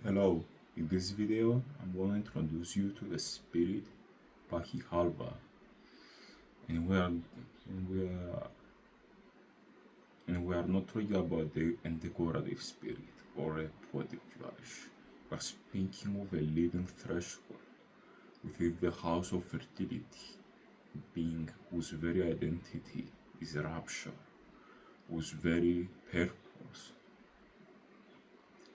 Hello, in this video I'm going to introduce you to the spirit Baḥyifḥalba, and we are not talking about the decorative spirit or a poetic flourish. We are speaking of a living threshold within the house of fertility, a being whose very identity is rapture, whose very purpose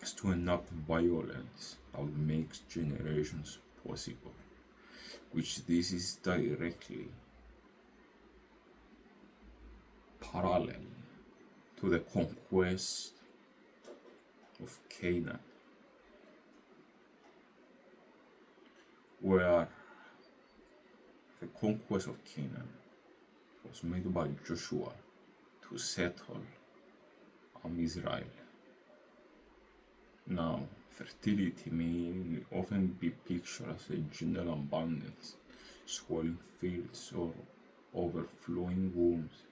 is to enact violence that makes generations possible, which this is directly parallel to the conquest of Canaan, where the conquest of Canaan was made by Joshua to settle Israel. Now, fertility may often be pictured as a general abundance, swelling fields or overflowing wombs,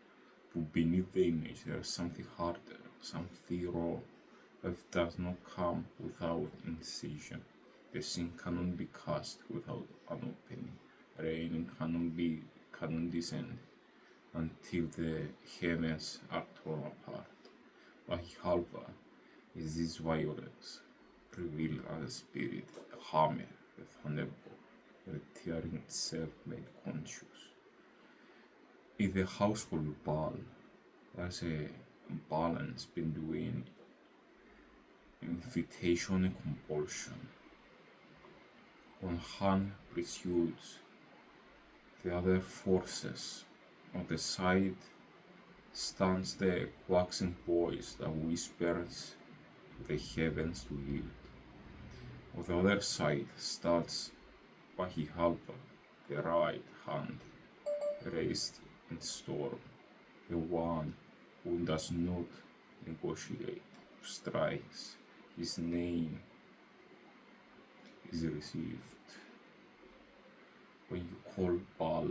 but beneath the image there is something harder, something raw, that does not come without incision. The sin cannot be cast without an opening. Rain cannot descend until the heavens are torn apart. Baḥyifḥalba is this violence revealed as a spirit, a hammer, a thunderbolt, the tearing itself made conscious. In the household of Baal, there's a balance between invitation and compulsion. One hand pursues, the other forces. On the side stands the quaxing voice that whispers to the heavens to yield. On the other side stands Baḥyifḥalba, the right hand raised in storm, the one who does not negotiate, who strikes. His name is received. When you call Baal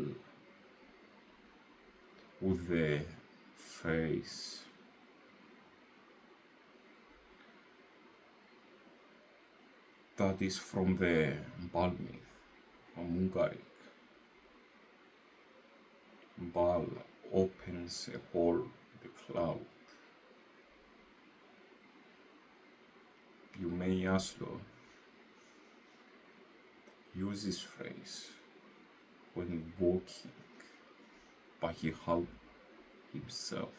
with the phrase that is from the Baal myth, from Ungaric, Baal opens a hole in the cloud. You may also use this phrase when invoking Baḥyifḥalba himself.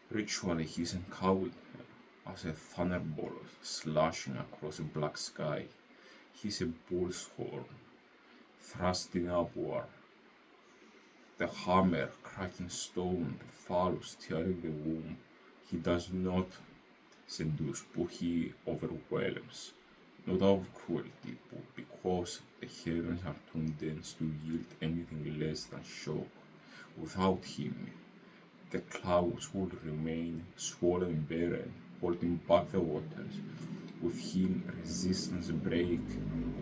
Ritually, he is encountered as a thunderbolt slashing across a black sky. He is a bull's horn thrusting upward, the hammer cracking stone, the phallus tearing the womb. He does not seduce, but he overwhelms, not out of cruelty, but because the heavens are too dense to yield anything less than shock. Without him, the clouds would remain swollen and barren, holding back the waters. With him, resistance break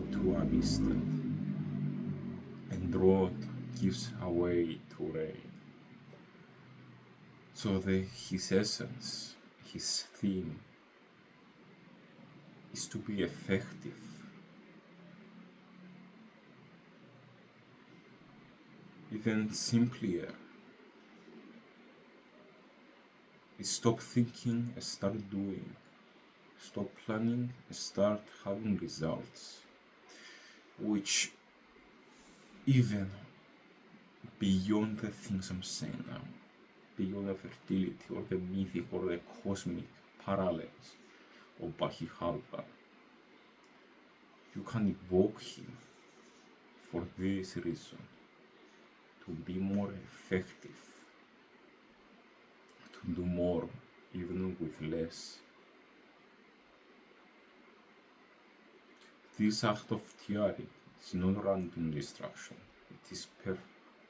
into an instant, and drought gives away to rain. So his essence, his theme, is to be effective. Even simpler is stop thinking and start doing. Stop planning and start having results, which even beyond the things I'm saying now, beyond the fertility or the mythic or the cosmic parallels of Baḥyifḥalba, you can evoke him for this reason, to be more effective, to do more even with less. This act of tearing is not random destruction, it is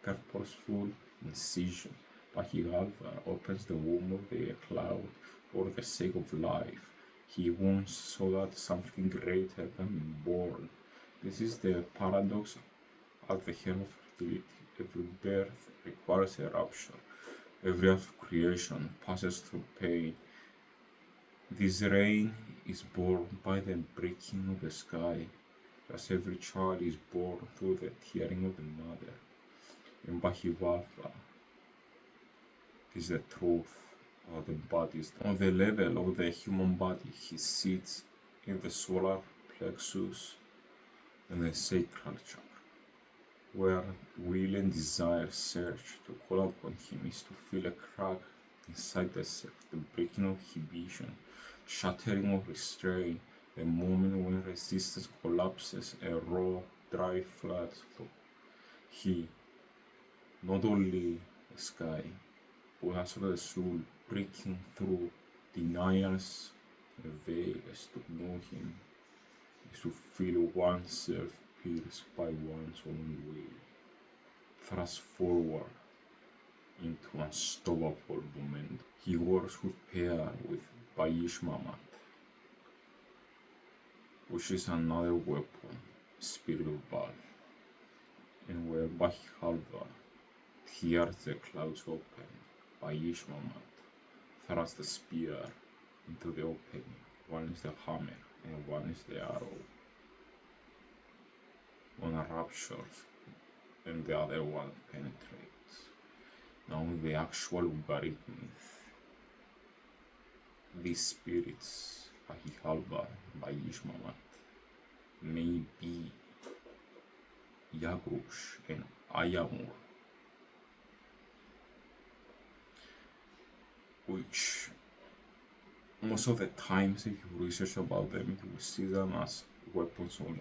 purposeful incision. Baḥyifḥalba opens the womb of the cloud for the sake of life. He wants so that something greater can be born. This is the paradox at the heart of fertility. Every birth requires a rupture. Every act of creation passes through pain. This rain is born by the breaking of the sky, as every child is born through the tearing of the mother. In Baḥyifḥalba is the truth of the bodies. On the level of the human body, he sits in the solar plexus and the sacral chakra, where will and desire search to call upon him is to feel a crack inside the self, the breaking of inhibition, shattering of restraint, the moment when resistance collapses, a raw, dry, flat thought. He, not only the sky, but also the soul, breaking through denials and veils to know him, is to feel oneself pierced by one's own will, thrust forward into unstoppable momentum. He works with pair with Baʿyifḥalba, which is another weapon, spirit of Baal, and where Baḥyifḥalba tears the clouds open, Baʿyifḥalba thrusts the spear into the opening. One is the hammer and one is the arrow. One ruptures and the other one penetrates. Now the actual logarithm, these spirits, Baḥyifḥalba, Baʿyifḥalba, may be Yagrush and Ayamur, which most of the times if you research about them, you will see them as weapons only.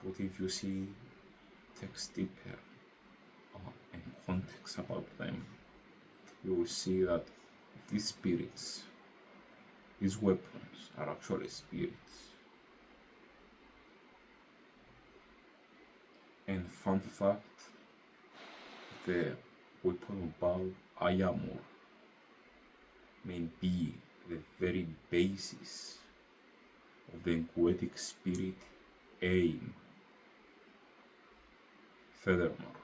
But if you see text deeper and context about them, you will see that these spirits, these weapons are actually spirits. And fun fact, the weapon of Baal, Ayamur, may be the very basis of the poetic spirit aim. Furthermore,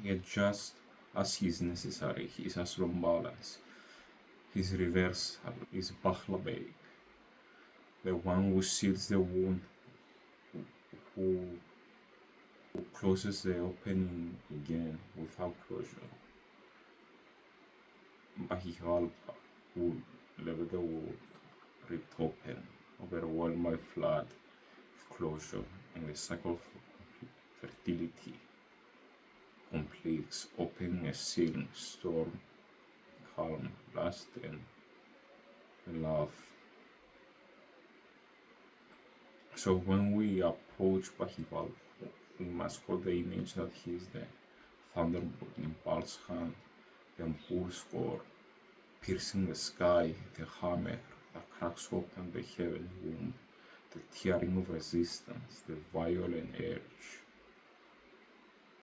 yet just as he is necessary, he is as from balance. His reversal is Baḥyifḥalba, the one who seals the wound, who closes the opening again without closure. Baḥyifḥalba will level the world, ripped open, overwhelmed by flood of closure, and the cycle of fertility completes, opening a sealing storm, calm, lust, and love. So when we approach Baḥyifḥalba, we must hold the image that he is the thunderbolt in Baal's hand, the bull's horn piercing the sky, the hammer that cracks open the heavenly womb, the tearing of resistance, the violent urge